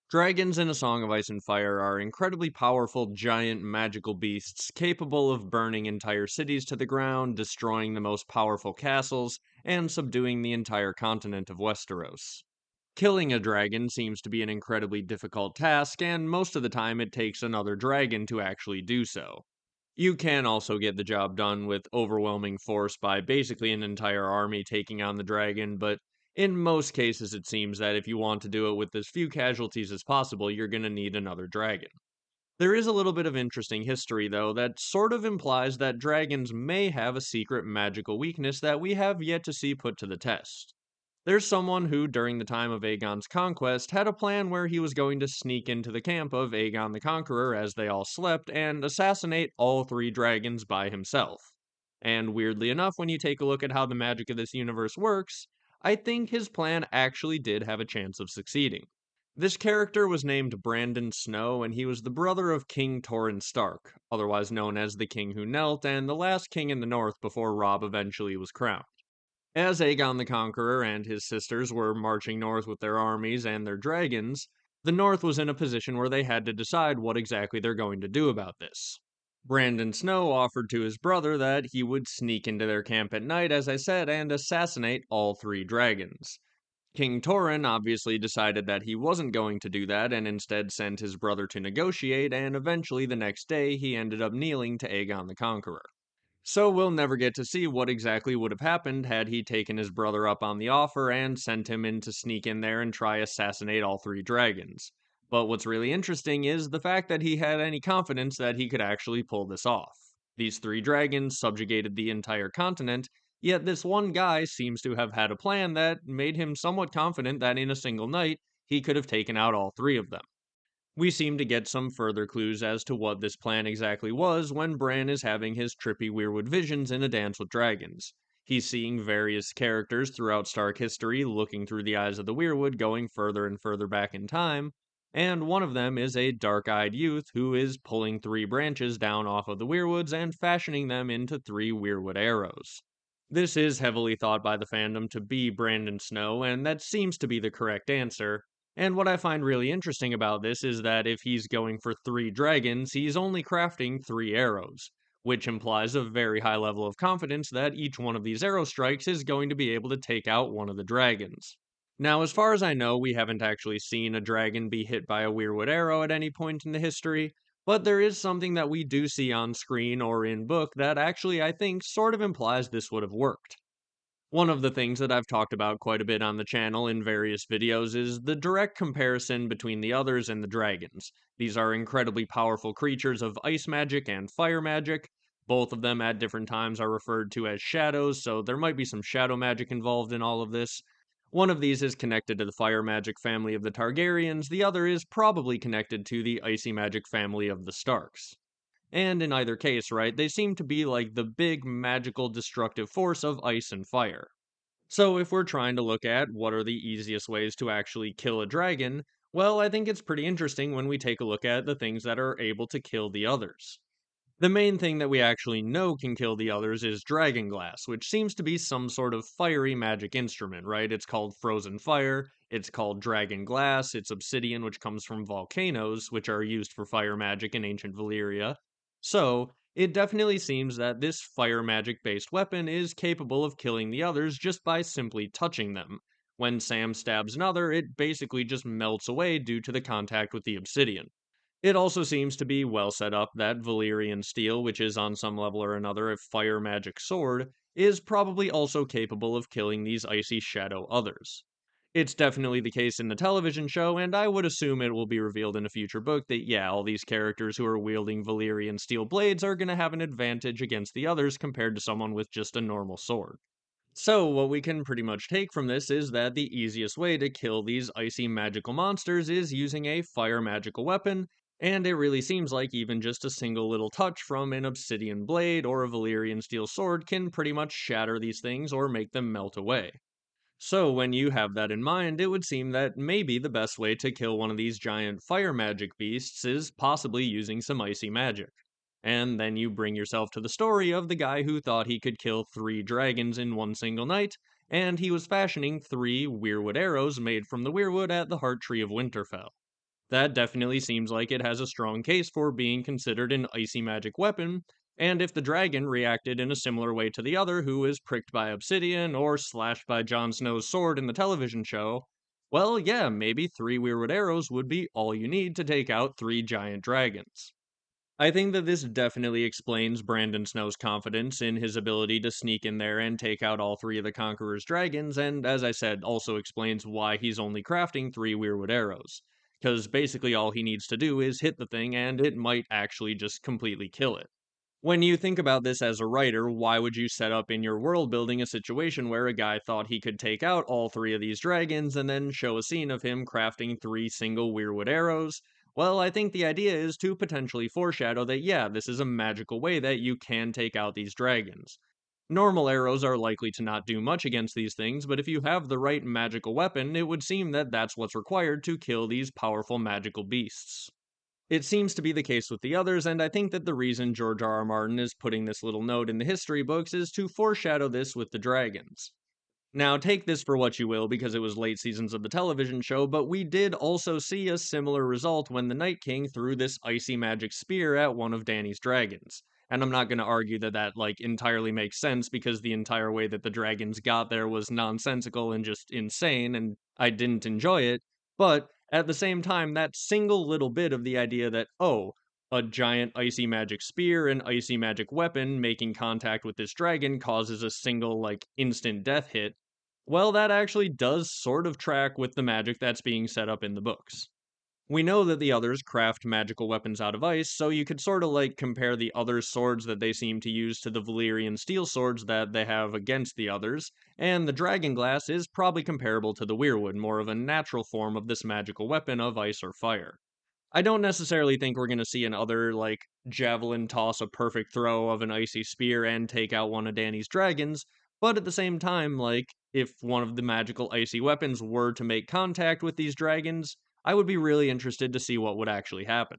Dragons in A Song of Ice and Fire are incredibly powerful, giant, magical beasts capable of burning entire cities to the ground, destroying the most powerful castles, and subduing the entire continent of Westeros. Killing a dragon seems to be an incredibly difficult task, and most of the time it takes another dragon to actually do so. You can also get the job done with overwhelming force by basically an entire army taking on the dragon, but in most cases it seems that if you want to do it with as few casualties as possible, you're gonna need another dragon. There is a little bit of interesting history, though, that sort of implies that dragons may have a secret magical weakness that we have yet to see put to the test. There's someone who, during the time of Aegon's conquest, had a plan where he was going to sneak into the camp of Aegon the Conqueror as they all slept and assassinate all three dragons by himself. And weirdly enough, when you take a look at how the magic of this universe works, I think his plan actually did have a chance of succeeding. This character was named Brandon Snow, and he was the brother of King Torrhen Stark, otherwise known as the King Who Knelt, and the last king in the North before Robb eventually was crowned. As Aegon the Conqueror and his sisters were marching north with their armies and their dragons, the North was in a position where they had to decide what exactly they're going to do about this. Brandon Snow offered to his brother that he would sneak into their camp at night, as I said, and assassinate all three dragons. King Torrhen obviously decided that he wasn't going to do that and instead sent his brother to negotiate, and eventually the next day he ended up kneeling to Aegon the Conqueror. So we'll never get to see what exactly would have happened had he taken his brother up on the offer and sent him in to sneak in there and try assassinate all three dragons. But what's really interesting is the fact that he had any confidence that he could actually pull this off. These three dragons subjugated the entire continent, yet this one guy seems to have had a plan that made him somewhat confident that in a single night he could have taken out all three of them. We seem to get some further clues as to what this plan exactly was when Bran is having his trippy Weirwood visions in A Dance with Dragons. He's seeing various characters throughout Stark history looking through the eyes of the Weirwood going further and further back in time, and one of them is a dark-eyed youth who is pulling three branches down off of the Weirwoods and fashioning them into three Weirwood arrows. This is heavily thought by the fandom to be Brandon Snow, and that seems to be the correct answer, and what I find really interesting about this is that if he's going for three dragons, he's only crafting three arrows, which implies a very high level of confidence that each one of these arrow strikes is going to be able to take out one of the dragons. Now, as far as I know, we haven't actually seen a dragon be hit by a Weirwood arrow at any point in the history, but there is something that we do see on screen or in book that actually I think sort of implies this would have worked. One of the things that I've talked about quite a bit on the channel in various videos is the direct comparison between the others and the dragons. These are incredibly powerful creatures of ice magic and fire magic. Both of them at different times are referred to as shadows, so there might be some shadow magic involved in all of this. One of these is connected to the fire magic family of the Targaryens, the other is probably connected to the icy magic family of the Starks. And in either case, right, they seem to be like the big magical destructive force of ice and fire. So if we're trying to look at what are the easiest ways to actually kill a dragon, well, I think it's pretty interesting when we take a look at the things that are able to kill the others. The main thing that we actually know can kill the others is dragon glass, which seems to be some sort of fiery magic instrument, right? It's called frozen fire, it's called dragon glass, it's obsidian, which comes from volcanoes, which are used for fire magic in ancient Valyria. So, it definitely seems that this fire magic based weapon is capable of killing the others just by simply touching them. When Sam stabs another, it basically just melts away due to the contact with the obsidian. It also seems to be well set up that Valyrian steel, which is on some level or another a fire magic sword, is probably also capable of killing these icy shadow others. It's definitely the case in the television show, and I would assume it will be revealed in a future book that, yeah, all these characters who are wielding Valyrian steel blades are going to have an advantage against the others compared to someone with just a normal sword. So, what we can pretty much take from this is that the easiest way to kill these icy magical monsters is using a fire magical weapon, and it really seems like even just a single little touch from an obsidian blade or a Valyrian steel sword can pretty much shatter these things or make them melt away. So, when you have that in mind, it would seem that maybe the best way to kill one of these giant fire magic beasts is possibly using some icy magic. And then you bring yourself to the story of the guy who thought he could kill three dragons in one single night, and he was fashioning three Weirwood arrows made from the Weirwood at the Heart Tree of Winterfell. That definitely seems like it has a strong case for being considered an icy magic weapon, and if the dragon reacted in a similar way to the other who is pricked by obsidian or slashed by Jon Snow's sword in the television show, well, yeah, maybe 3 Weirwood arrows would be all you need to take out 3 giant dragons. I think that this definitely explains Brandon Snow's confidence in his ability to sneak in there and take out all 3 of the Conqueror's dragons, and as I said, also explains why he's only crafting 3 Weirwood arrows. Because basically all he needs to do is hit the thing and it might actually just completely kill it. When you think about this as a writer, why would you set up in your world building a situation where a guy thought he could take out all 3 of these dragons and then show a scene of him crafting 3 single Weirwood arrows? Well, I think the idea is to potentially foreshadow that, yeah, this is a magical way that you can take out these dragons. Normal arrows are likely to not do much against these things, but if you have the right magical weapon, it would seem that that's what's required to kill these powerful magical beasts. It seems to be the case with the others, and I think that the reason George R. R. Martin is putting this little note in the history books is to foreshadow this with the dragons. Now, take this for what you will because it was late seasons of the television show, but we did also see a similar result when the Night King threw this icy magic spear at one of Dany's dragons. And I'm not going to argue that that entirely makes sense because the entire way that the dragons got there was nonsensical and just insane and I didn't enjoy it. But at the same time, that single little bit of the idea that oh, a giant icy magic spear and icy magic weapon making contact with this dragon causes a single instant death hit, well, that actually does sort of track with the magic that's being set up in the books. We know that the others craft magical weapons out of ice, so you could sort of compare the other swords that they seem to use to the Valyrian steel swords that they have against the others, and the dragon glass is probably comparable to the Weirwood, more of a natural form of this magical weapon of ice or fire. I don't necessarily think we're going to see another, javelin toss a perfect throw of an icy spear and take out one of Dany's dragons, but at the same time, if one of the magical icy weapons were to make contact with these dragons, I would be really interested to see what would actually happen.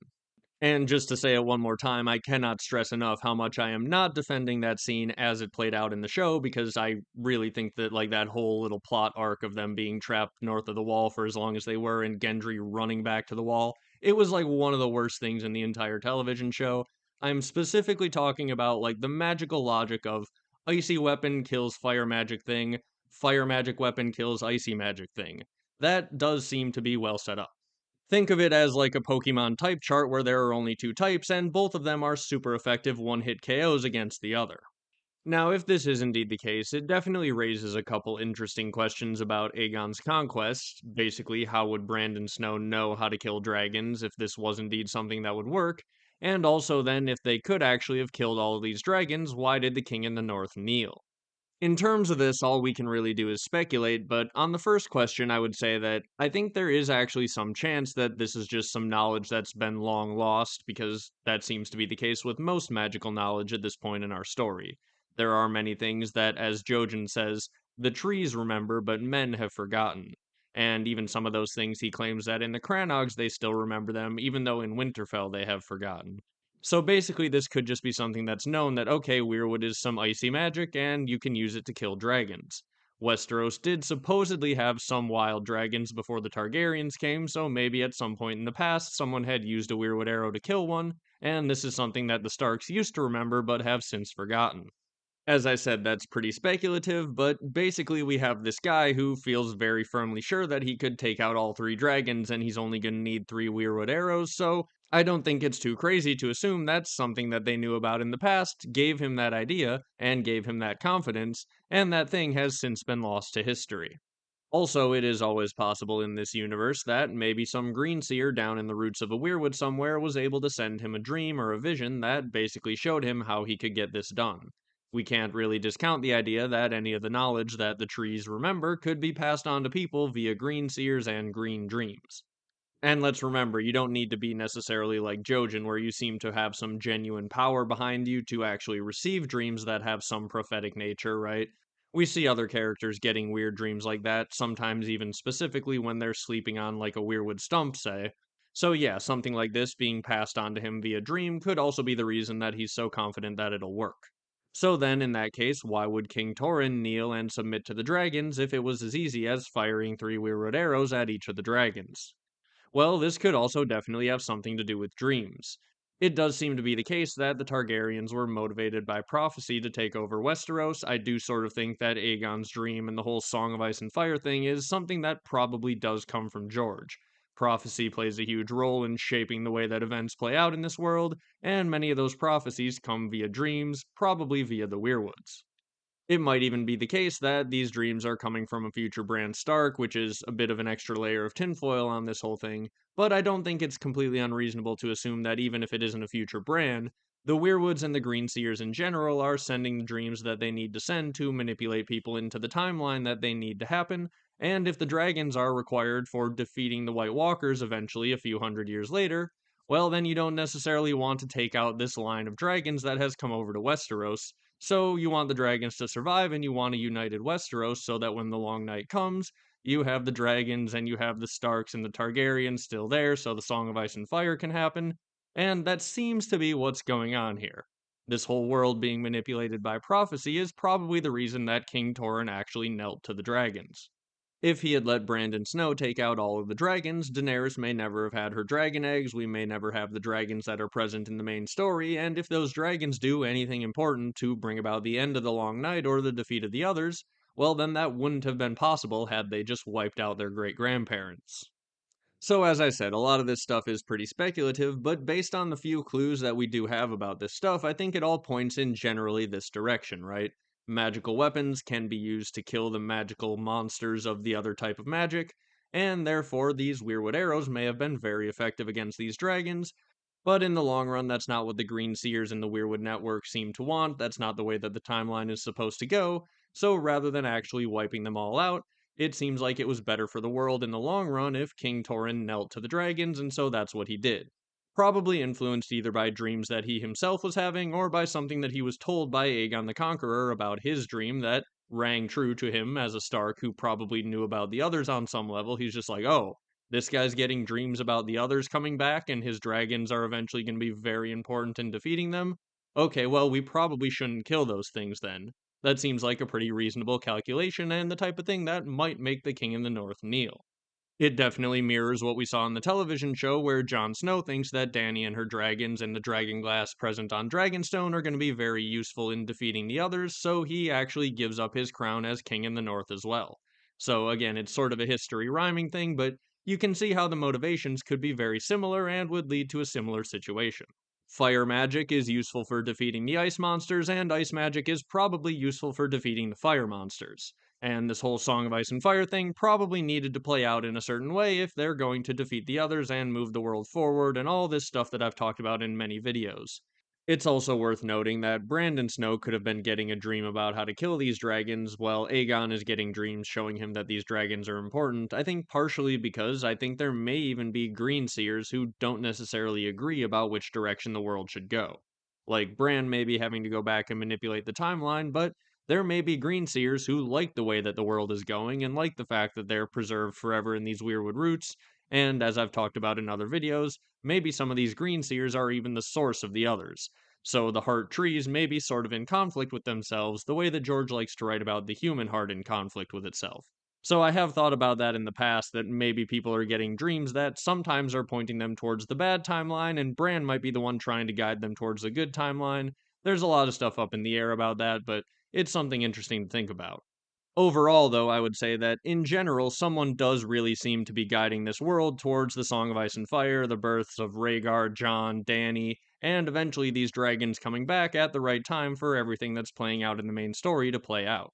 And just to say it one more time, I cannot stress enough how much I am not defending that scene as it played out in the show because I really think that that whole little plot arc of them being trapped north of the wall for as long as they were and Gendry running back to the wall, it was one of the worst things in the entire television show. I'm specifically talking about the magical logic of icy weapon kills fire magic weapon kills icy magic thing. That does seem to be well set up. Think of it as like a Pokemon type chart where there are only 2 types, and both of them are super effective one-hit KOs against the other. Now, if this is indeed the case, it definitely raises a couple interesting questions about Aegon's conquest. Basically, how would Brandon Snow know how to kill dragons if this was indeed something that would work? And also, then, if they could actually have killed all of these dragons, why did the king in the north kneel? In terms of this, all we can really do is speculate, but on the first question, I would say that I think there is actually some chance that this is just some knowledge that's been long lost, because that seems to be the case with most magical knowledge at this point in our story. There are many things that, as Jojen says, the trees remember, but men have forgotten. And even some of those things he claims that in the Crannogs they still remember them, even though in Winterfell they have forgotten. So basically, this could just be something that's known that, okay, Weirwood is some icy magic, and you can use it to kill dragons. Westeros did supposedly have some wild dragons before the Targaryens came, so maybe at some point in the past, someone had used a Weirwood arrow to kill one, and this is something that the Starks used to remember but have since forgotten. As I said, that's pretty speculative, but basically we have this guy who feels very firmly sure that he could take out all 3 dragons and he's only going to need 3 Weirwood arrows, so I don't think it's too crazy to assume that's something that they knew about in the past, gave him that idea, and gave him that confidence, and that thing has since been lost to history. Also, it is always possible in this universe that maybe some green seer down in the roots of a Weirwood somewhere was able to send him a dream or a vision that basically showed him how he could get this done. We can't really discount the idea that any of the knowledge that the trees remember could be passed on to people via green seers and green dreams. And let's remember, you don't need to be necessarily like Jojen, where you seem to have some genuine power behind you to actually receive dreams that have some prophetic nature, right? We see other characters getting weird dreams like that, sometimes even specifically when they're sleeping on a weirwood stump, say. So yeah, something like this being passed on to him via dream could also be the reason that he's so confident that it'll work. So then, in that case, why would King Torrhen kneel and submit to the dragons if it was as easy as firing 3 Weirwood arrows at each of the dragons? Well, this could also definitely have something to do with dreams. It does seem to be the case that the Targaryens were motivated by prophecy to take over Westeros. I do sort of think that Aegon's dream and the whole Song of Ice and Fire thing is something that probably does come from George. Prophecy plays a huge role in shaping the way that events play out in this world, and many of those prophecies come via dreams, probably via the Weirwoods. It might even be the case that these dreams are coming from a future Bran Stark, which is a bit of an extra layer of tinfoil on this whole thing, but I don't think it's completely unreasonable to assume that even if it isn't a future Bran, the Weirwoods and the Greenseers in general are sending the dreams that they need to send to manipulate people into the timeline that they need to happen, and if the dragons are required for defeating the White Walkers eventually a few hundred years later, well, then you don't necessarily want to take out this line of dragons that has come over to Westeros, so you want the dragons to survive and you want a united Westeros so that when the long night comes, you have the dragons and you have the Starks and the Targaryens still there so the Song of Ice and Fire can happen. And that seems to be what's going on here. This whole world being manipulated by prophecy is probably the reason that King Torrhen actually knelt to the dragons. If he had let Brandon Snow take out all of the dragons, Daenerys may never have had her dragon eggs, we may never have the dragons that are present in the main story, and if those dragons do anything important to bring about the end of the Long Night or the defeat of the others, well then that wouldn't have been possible had they just wiped out their great-grandparents. So, as I said, a lot of this stuff is pretty speculative, but based on the few clues that we do have about this stuff, I think it all points in generally this direction, right? Magical weapons can be used to kill the magical monsters of the other type of magic, and therefore these Weirwood arrows may have been very effective against these dragons, but in the long run, that's not what the Green Seers and the Weirwood Network seem to want, that's not the way that the timeline is supposed to go, so rather than actually wiping them all out, it seems like it was better for the world in the long run if King Torrhen knelt to the dragons, and so that's what he did. Probably influenced either by dreams that he himself was having, or by something that he was told by Aegon the Conqueror about his dream that rang true to him as a Stark who probably knew about the others on some level. He's just like, oh, this guy's getting dreams about the others coming back, and his dragons are eventually going to be very important in defeating them. Okay, well, we probably shouldn't kill those things then. That seems like a pretty reasonable calculation and the type of thing that might make the King in the North kneel. It definitely mirrors what we saw in the television show where Jon Snow thinks that Dany and her dragons and the dragonglass present on Dragonstone are going to be very useful in defeating the others, so he actually gives up his crown as king in the north as well. So again, it's sort of a history rhyming thing, but you can see how the motivations could be very similar and would lead to a similar situation. Fire magic is useful for defeating the ice monsters, and ice magic is probably useful for defeating the fire monsters. And this whole Song of Ice and Fire thing probably needed to play out in a certain way if they're going to defeat the others and move the world forward and all this stuff that I've talked about in many videos. It's also worth noting that Brandon Snow could have been getting a dream about how to kill these dragons, while Aegon is getting dreams showing him that these dragons are important, I think partially because I think there may even be Green Seers who don't necessarily agree about which direction the world should go. Like Bran may be having to go back and manipulate the timeline, but there may be Green Seers who like the way that the world is going and like the fact that they're preserved forever in these Weirwood roots, and as I've talked about in other videos, maybe some of these Green Seers are even the source of the others. So the heart trees may be sort of in conflict with themselves, the way that George likes to write about the human heart in conflict with itself. So I have thought about that in the past, that maybe people are getting dreams that sometimes are pointing them towards the bad timeline, and Bran might be the one trying to guide them towards the good timeline. There's a lot of stuff up in the air about that, but it's something interesting to think about. Overall, though, I would say that in general, someone does really seem to be guiding this world towards the Song of Ice and Fire, the births of Rhaegar, Jon, Dany, and eventually these dragons coming back at the right time for everything that's playing out in the main story to play out.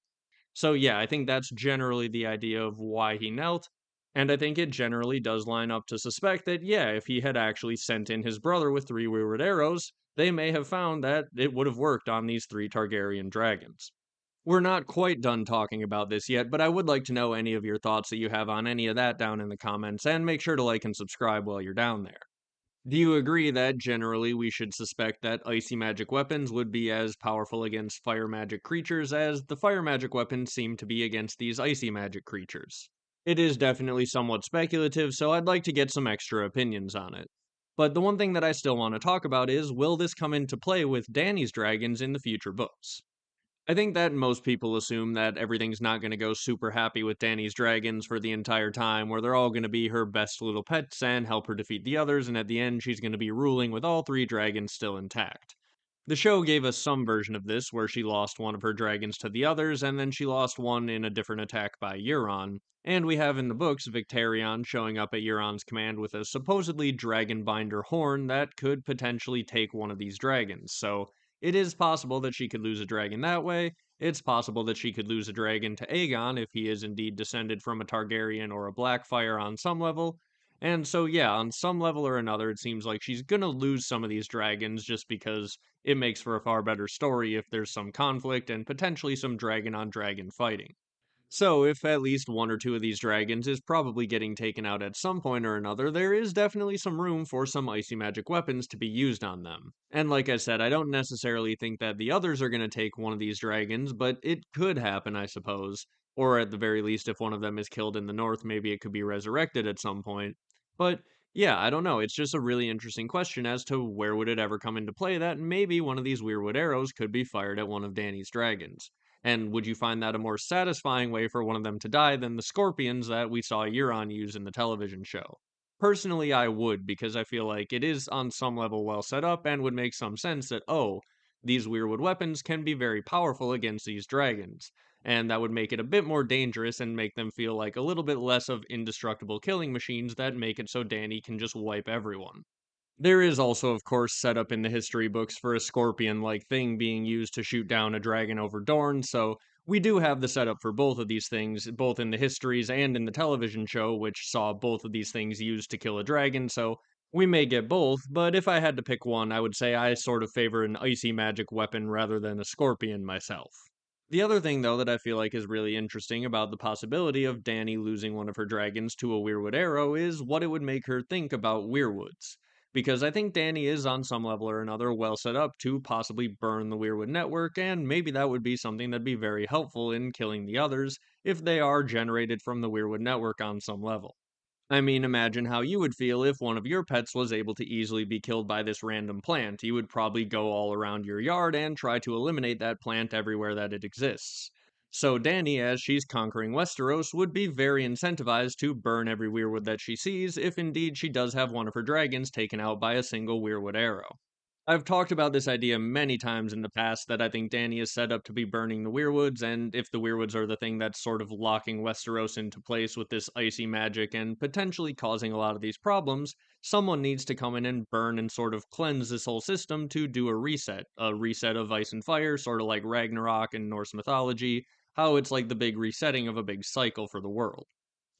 So, yeah, I think that's generally the idea of why he knelt, and I think it generally does line up to suspect that, yeah, if he had actually sent in his brother with three wayward arrows, they may have found that it would have worked on these three Targaryen dragons. We're not quite done talking about this yet, but I would like to know any of your thoughts that you have on any of that down in the comments, and make sure to like and subscribe while you're down there. Do you agree that generally we should suspect that icy magic weapons would be as powerful against fire magic creatures as the fire magic weapons seem to be against these icy magic creatures? It is definitely somewhat speculative, so I'd like to get some extra opinions on it. But the one thing that I still want to talk about is, will this come into play with Dany's dragons in the future books? I think that most people assume that everything's not going to go super happy with Dany's dragons for the entire time, where they're all going to be her best little pets and help her defeat the others, and at the end, she's going to be ruling with all three dragons still intact. The show gave us some version of this, where she lost one of her dragons to the others, and then she lost one in a different attack by Euron. And we have in the books Victarion showing up at Euron's command with a supposedly dragonbinder horn that could potentially take one of these dragons. So it is possible that she could lose a dragon that way. It's possible that she could lose a dragon to Aegon if he is indeed descended from a Targaryen or a Blackfyre on some level. And so, yeah, on some level or another, it seems like she's gonna lose some of these dragons just because it makes for a far better story if there's some conflict and potentially some dragon on dragon fighting. So, if at least one or two of these dragons is probably getting taken out at some point or another, there is definitely some room for some icy magic weapons to be used on them. And like I said, I don't necessarily think that the others are going to take one of these dragons, but it could happen, I suppose. Or at the very least, if one of them is killed in the north, maybe it could be resurrected at some point. But yeah, I don't know. It's just a really interesting question as to where would it ever come into play that maybe one of these Weirwood arrows could be fired at one of Dany's dragons. And would you find that a more satisfying way for one of them to die than the scorpions that we saw Euron use in the television show? Personally, I would, because I feel like it is on some level well set up and would make some sense that, oh, these Weirwood weapons can be very powerful against these dragons. And that would make it a bit more dangerous and make them feel like a little bit less of indestructible killing machines that make it so Dany can just wipe everyone. There is also, of course, set up in the history books for a scorpion like thing being used to shoot down a dragon over Dorne, so we do have the setup for both of these things, both in the histories and in the television show, which saw both of these things used to kill a dragon, so we may get both, but if I had to pick one, I would say I sort of favor an icy magic weapon rather than a scorpion myself. The other thing, though, that I feel like is really interesting about the possibility of Dany losing one of her dragons to a Weirwood arrow is what it would make her think about Weirwoods. Because I think Dany is, on some level or another, well set up to possibly burn the Weirwood network, and maybe that would be something that'd be very helpful in killing the others if they are generated from the Weirwood network on some level. I mean, imagine how you would feel if one of your pets was able to easily be killed by this random plant. You would probably go all around your yard and try to eliminate that plant everywhere that it exists. So Dany, as she's conquering Westeros, would be very incentivized to burn every weirwood that she sees if indeed she does have one of her dragons taken out by a single weirwood arrow. I've talked about this idea many times in the past that I think Dany is set up to be burning the Weirwoods, and if the Weirwoods are the thing that's sort of locking Westeros into place with this icy magic and potentially causing a lot of these problems, someone needs to come in and burn and sort of cleanse this whole system to do a reset of ice and fire, sort of like Ragnarok in Norse mythology, how it's like the big resetting of a big cycle for the world.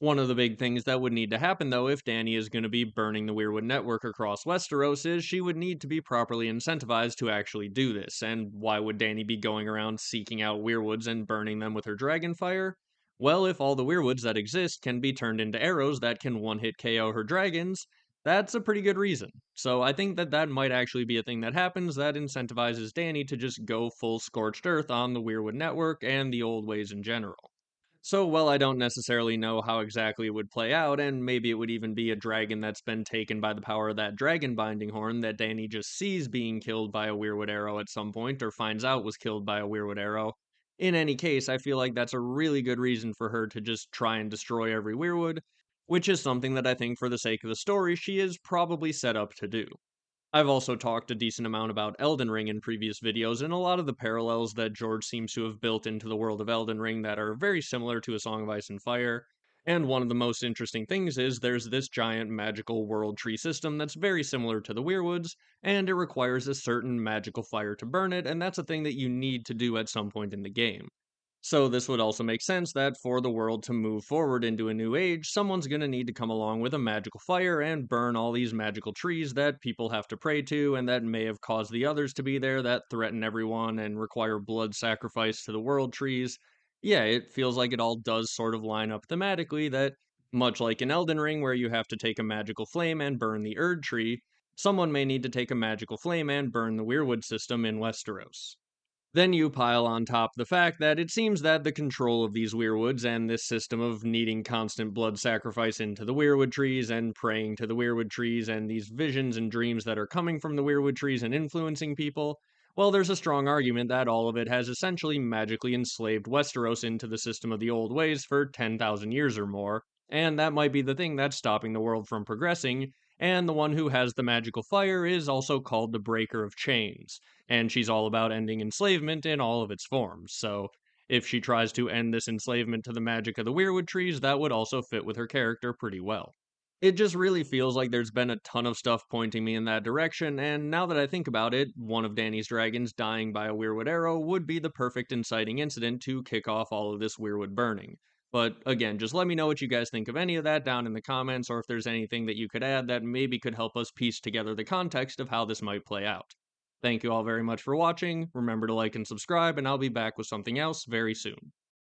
One of the big things that would need to happen, though, if Dany is going to be burning the Weirwood network across Westeros, is she would need to be properly incentivized to actually do this. And why would Dany be going around seeking out Weirwoods and burning them with her dragonfire? Well, if all the Weirwoods that exist can be turned into arrows that can one hit KO her dragons, that's a pretty good reason. So I think that that might actually be a thing that happens that incentivizes Dany to just go full scorched earth on the Weirwood network and the old ways in general. So, while I don't necessarily know how exactly it would play out, and maybe it would even be a dragon that's been taken by the power of that dragon binding horn that Dany just sees being killed by a Weirwood arrow at some point, or finds out was killed by a Weirwood arrow. In any case, I feel like that's a really good reason for her to just try and destroy every Weirwood, which is something that I think, for the sake of the story, she is probably set up to do. I've also talked a decent amount about Elden Ring in previous videos, and a lot of the parallels that George seems to have built into the world of Elden Ring that are very similar to A Song of Ice and Fire. And one of the most interesting things is there's this giant magical world tree system that's very similar to the Weirwoods, and it requires a certain magical fire to burn it, and that's a thing that you need to do at some point in the game. So this would also make sense that for the world to move forward into a new age, someone's going to need to come along with a magical fire and burn all these magical trees that people have to pray to and that may have caused the others to be there that threaten everyone and require blood sacrifice to the world trees. Yeah, it feels like it all does sort of line up thematically that, much like in Elden Ring where you have to take a magical flame and burn the Erd tree, someone may need to take a magical flame and burn the Weirwood system in Westeros. Then you pile on top the fact that it seems that the control of these weirwoods and this system of needing constant blood sacrifice into the weirwood trees and praying to the weirwood trees and these visions and dreams that are coming from the weirwood trees and influencing people, Well, there's a strong argument that all of it has essentially magically enslaved Westeros into the system of the old ways for 10,000 years or more, and that might be the thing that's stopping the world from progressing. And the one who has the magical fire is also called the Breaker of Chains, and she's all about ending enslavement in all of its forms. So, if she tries to end this enslavement to the magic of the Weirwood trees, that would also fit with her character pretty well. It just really feels like there's been a ton of stuff pointing me in that direction, and now that I think about it, one of Dany's dragons dying by a Weirwood arrow would be the perfect inciting incident to kick off all of this Weirwood burning. But again, just let me know what you guys think of any of that down in the comments, or if there's anything that you could add that maybe could help us piece together the context of how this might play out. Thank you all very much for watching, remember to like and subscribe, and I'll be back with something else very soon.